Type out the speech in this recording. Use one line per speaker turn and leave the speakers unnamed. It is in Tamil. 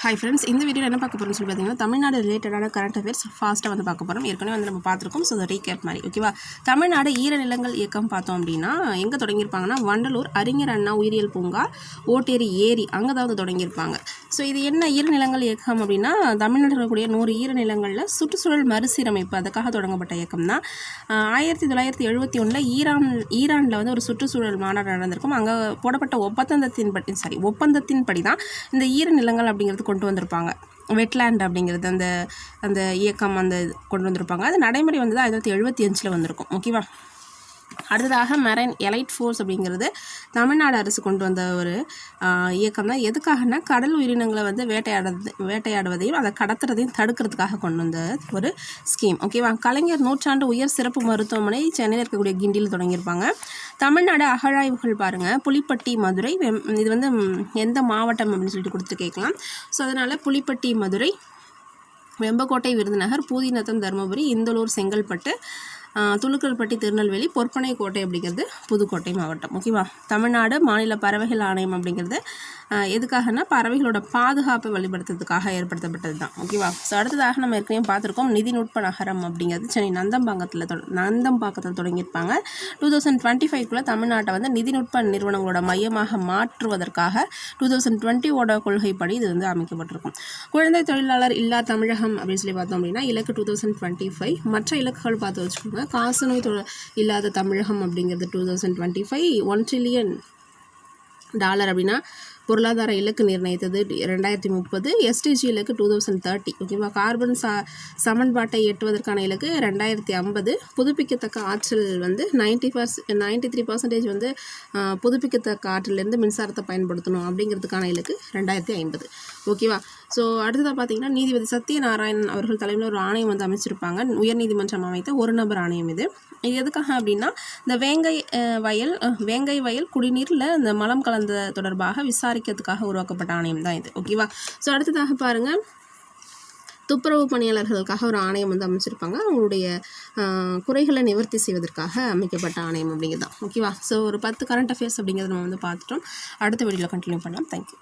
ஹாய் ஃப்ரெண்ட்ஸ், இந்த வீடியோவில் என்ன பார்க்க போகிறோம்னு சொல்லி பார்த்தீங்கன்னா தமிழ்நாடு ரிலேட்டடான கரண்ட் அஃபேர்ஸ் ஃபாஸ்ட்டாக வந்து பார்க்க போகிறோம். ஏற்கனவே வந்து நம்ம பார்த்துருக்கோம். ஸோ ரீகேப் மாதிரி ஓகேவா. தமிழ்நாடு ஈரநிலங்கள் இயக்கம் பார்த்தோம் அப்படின்னா எங்கே தொடங்கியிருப்பாங்கன்னா வண்டலூர் அறிஞர் அண்ணா உயிரியல் பூங்கா, ஓட்டேரி ஏரி அங்கே தான் வந்து தொடங்கியிருப்பாங்க. ஸோ இது என்ன ஈரநிலங்கள் இயக்கம் அப்படின்னா தமிழ்நாட்டில் இருக்கக்கூடிய 100 ஈரநிலங்களில் சுற்றுச்சூழல் மறுசீரமைப்பு அதுக்காக தொடங்கப்பட்ட இயக்கம் தான். 1971 ஈரானில் வந்து ஒரு சுற்றுச்சூழல் மாநாடு நடந்திருக்கும். அங்கே போடப்பட்ட ஒப்பந்தத்தின்படி தான் இந்த ஈரநிலங்கள் அப்படிங்கிறது கொண்டு வந்திருப்பாங்க. வெட்லேண்ட் அப்படிங்கிறது அந்த இயக்கம் கொண்டு வந்திருப்பாங்க. அது நடைமுறை வந்து 1975 வந்திருக்கும். ஓகேவா. அடுத்ததாக மெரைன் எலைட் ஃபோர்ஸ் அப்படிங்கிறது தமிழ்நாடு அரசு கொண்டு வந்த ஒரு இயக்கம் தான். எதுக்காகனா கடல் உயிரினங்களை வந்து வேட்டையாடுவதையும் அதை கடத்துறதையும் தடுக்கிறதுக்காக கொண்டு வந்த ஒரு ஸ்கீம். ஓகேவா. கலைஞர் நூற்றாண்டு உயர் சிறப்பு மருத்துவமனை சென்னையில் இருக்கக்கூடிய கிண்டியில் தொடங்கியிருப்பாங்க. தமிழ்நாடு அகழாய்வுகள் பாருங்கள், புலிப்பட்டி மதுரை, இது வந்து எந்த மாவட்டம் அப்படின்னு சொல்லிட்டு கொடுத்துட்டு கேட்கலாம். ஸோ அதனால் புலிப்பட்டி மதுரை, வெம்பக்கோட்டை விருதுநகர், பூதிநத்தம் தருமபுரி, இந்தலூர் செங்கல்பட்டு, துலுக்கல்பட்டி திருநெல்வேலி, பொற்பனை கோட்டை அப்படிங்கிறது புதுக்கோட்டை மாவட்டம். ஓகேவா. தமிழ்நாடு மாநில பறவைகள் ஆணையம் அப்படிங்கிறது எதுக்காகனா பறவைகளோட பாதுகாப்பை வழிபடுத்துறதுக்காக ஏற்படுத்தப்பட்டது தான். ஓகேவா. ஸோ அடுத்ததாக நம்ம ஏற்கனவே பார்த்துருக்கோம் நிதிநுட்ப நகரம் அப்படிங்கிறது சென்னை நந்தம்பாக்கத்தில் தொடங்கியிருப்பாங்க. 2025 தமிழ்நாட்டை வந்து நிதிநுட்ப நிறுவனங்களோட மையமாக மாற்றுவதற்காக 2020 கொள்கைப்படி இது வந்து அமைக்கப்பட்டிருக்கும். குழந்தை தொழிலாளர் இல்லா தமிழகம் அப்படின்னு சொல்லி பார்த்தோம் அப்படின்னா இலக்கு 2025. மற்ற இலக்குகள் பார்த்து வச்சுக்கோங்க. காசநோய் இல்லாத தமிழகம் அப்படிங்கிறது 2025 $1 trillion அப்படின்னா பொருளாதார இலக்கு நிர்ணயித்தது 2030. SDG இலக்கு 2030. ஓகேவா. கார்பன் சமன்பாட்டை எட்டுவதற்கான இலக்கு 2050. புதுப்பிக்கத்தக்க ஆற்றல் வந்து 93% வந்து புதுப்பிக்கத்தக்க ஆற்றலேருந்து மின்சாரத்தை பயன்படுத்தணும் அப்படிங்கிறதுக்கான இலக்கு 2050. ஓகேவா. ஸோ அடுத்ததாக பார்த்தீங்கன்னா நீதிபதி சத்யநாராயணன் அவர்கள் தலைமையில் ஒரு ஆணையம் வந்து அமைச்சிருப்பாங்க. உயர்நீதிமன்றம் அமைத்த ஒரு நபர் ஆணையம் இது எதுக்காக அப்படின்னா இந்த வேங்கை வயல் குடிநீரில் இந்த மலம் கலந்த தொடர்பாக விசாரிக்கிறதுக்காக உருவாக்கப்பட்ட ஆணையம் தான் இது. ஓகேவா. ஸோ அடுத்ததாக பாருங்கள், துப்புரவு பணியாளர்களுக்காக ஒரு ஆணையம் வந்து அமைச்சிருப்பாங்க. அவங்களுடைய குறைகளை நிவர்த்தி செய்வதற்காக அமைக்கப்பட்ட ஆணையம் அப்படிங்கிறது தான். ஓகேவா. ஸோ ஒரு 10 கரண்ட் அஃபேர்ஸ் அப்படிங்கிறத நம்ம வந்து பார்த்துட்டோம். அடுத்த வீடியோவில் கண்டினியூ பண்ணலாம். தேங்க்யூ.